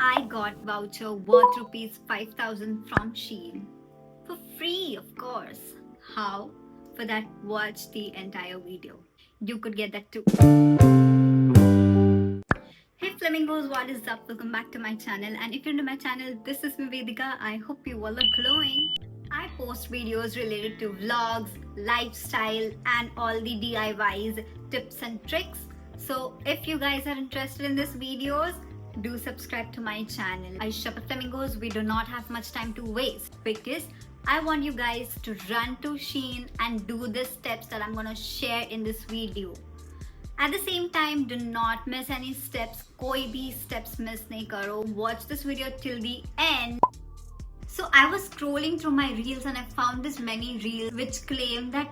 I got voucher worth rupees 5,000 from Shein. For free, of course. How? For that, watch the entire video. You could get that too. Hey flamingos, what is up? Welcome back to my channel. And if you're new to my channel, this is me Vedika. I hope you all are glowing. I post videos related to vlogs, lifestyle, and all the DIYs, tips and tricks. So if you guys are interested in these videos, do subscribe to my channel. I shop at flamingos. We do not have much time to waste because I want you guys to run to Shein and do the steps that I'm gonna share in this video. At the same time, do not miss any steps. कोई भी steps miss नहीं करो. Watch this video till the end. So I was scrolling through my reels and I found this many reels which claim that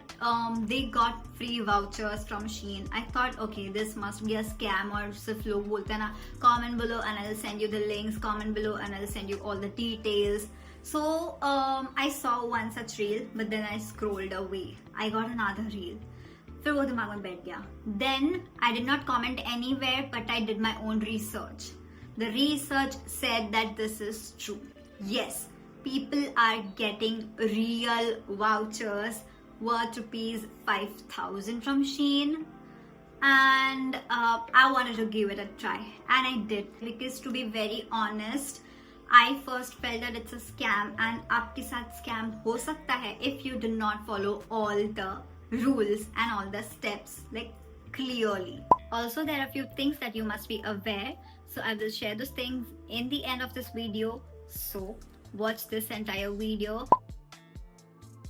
they got free vouchers from Shein. I thought, okay, this must be a scam or सिर्फ लोग बोलते हैं ना, comment below and I'll send you the links, comment below and I'll send you all the details. So I saw one such reel, but then I scrolled away. I got another reel. फिर वो दिमाग में बैठ गया. Then I did not comment anywhere, but I did my own research. The research said that this is true. Yes, people are getting real vouchers worth rupees 5,000 from Shein, and I wanted to give it a try, and I did, because to be very honest, I first felt that it's a scam, and आपके साथ scam हो सकता है if you do not follow all the rules and all the steps like clearly. Also, there are a few things that you must be aware, so I will share those things in the end of this video. So watch this entire video.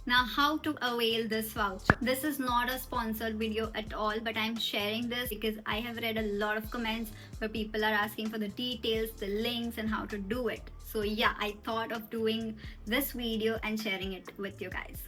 Now, how to avail this voucher. This is not a sponsored video at all, but I'm sharing this because I have read a lot of comments where people are asking for the details, the links, and how to do it. So yeah, I thought of doing this video and sharing it with you guys.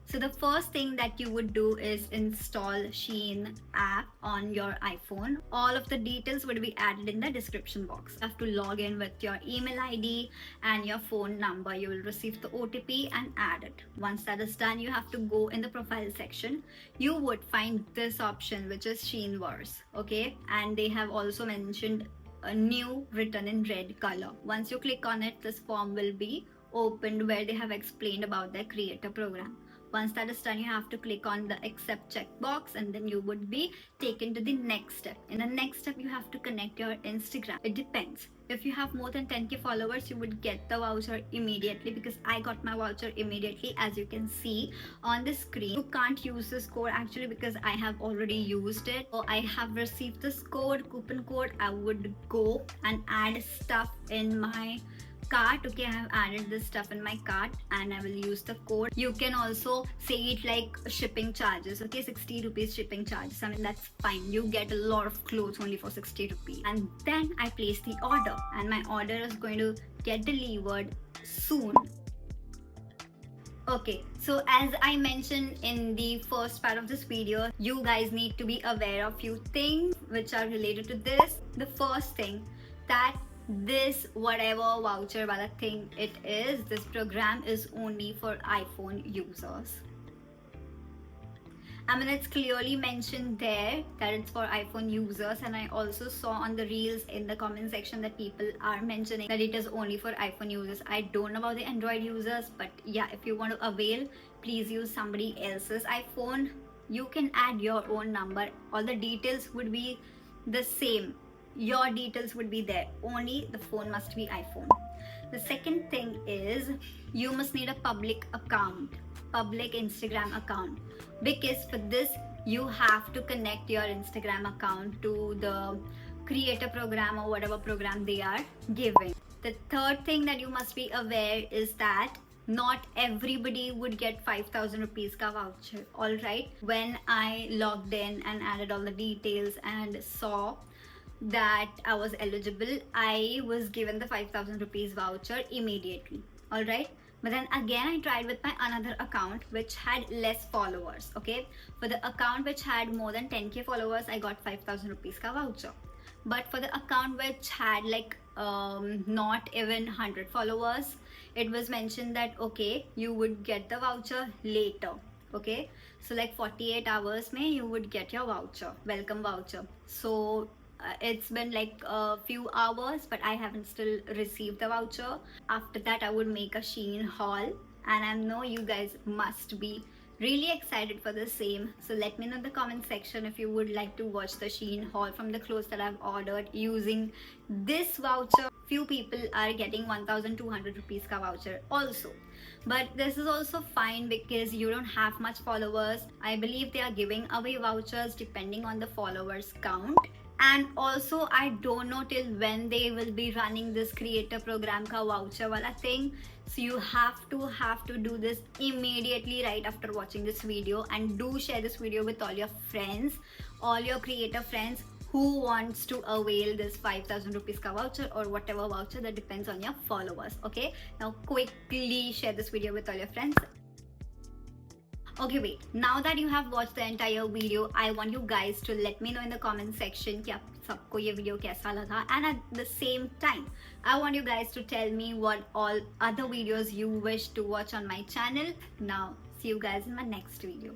So the first thing that you would do is install Shein app on your iPhone. All of the details would be added in the description box. You have to log in with your email ID and your phone number. You will receive the OTP and add it. Once that is done, you have to go in the profile section. You would find this option, which is Sheinverse, okay? And they have also mentioned a new written in red color. Once you click on it, this form will be opened where they have explained about their creator program. Once that is done, you have to click on the accept checkbox and then you would be taken to the next step. In the next step, you have to connect your Instagram. It depends. If you have more than 10k followers, you would get the voucher immediately, because I got my voucher immediately, as you can see on the screen. You can't use this code actually because I have already used it. So I have received this code, coupon code. I would go and add stuff in my cart. Okay, I have added this stuff in my cart and I will use the code. You can also say it like shipping charges. Okay, 60 rupees shipping charges. I mean, that's fine. You get a lot of clothes only for 60 rupees. And then I place the order and my order is going to get delivered soon. Okay, so as I mentioned in the first part of this video, you guys need to be aware of few things which are related to this. The first thing, that this whatever voucher wala thing it is, this program is only for iPhone users. I mean, it's clearly mentioned there that it's for iPhone users, and I also saw on the reels in the comment section that people are mentioning that it is only for iPhone users. I don't know about the Android users, but yeah, if you want to avail, please use somebody else's iPhone. You can add your own number. All the details would be the same. Your details would be there, only the phone must be iPhone. The second thing is you must need a public account, public Instagram account, because for this you have to connect your Instagram account to the creator program or whatever program they are giving. The third thing that you must be aware is that not everybody would get 5,000 rupees ka voucher. Alright, when I logged in and added all the details and saw that I was eligible, I was given the 5,000 rupees voucher immediately. Alright, but then again I tried with my another account which had less followers. Okay, for the account which had more than 10k followers, I got 5,000 rupees ka voucher. But for the account which had like not even 100 followers, it was mentioned that okay, you would get the voucher later. Okay, so like 48 hours mein you would get your voucher, welcome voucher. So It's been like a few hours, but I haven't still received the voucher. After that, I would make a Shein haul, and I know you guys must be really excited for the same. So let me know in the comment section if you would like to watch the Shein haul from the clothes that I've ordered using this voucher. Few people are getting 1200 rupees ka voucher also, but this is also fine because you don't have much followers. I believe they are giving away vouchers depending on the followers count. And also I don't know till when they will be running this creator program ka voucher wala thing. So you have to do this immediately right after watching this video, and do share this video with all your friends, all your creator friends who wants to avail this 5000 rupees ka voucher or whatever voucher, that depends on your followers. Okay, now quickly share this video with all your friends. Okay, wait, now that you have watched the entire video, I want you guys to let me know in the comment section कि आप सबको ये video कैसा लगा, and at the same time I want you guys to tell me what all other videos you wish to watch on my channel. Now see you guys in my next video.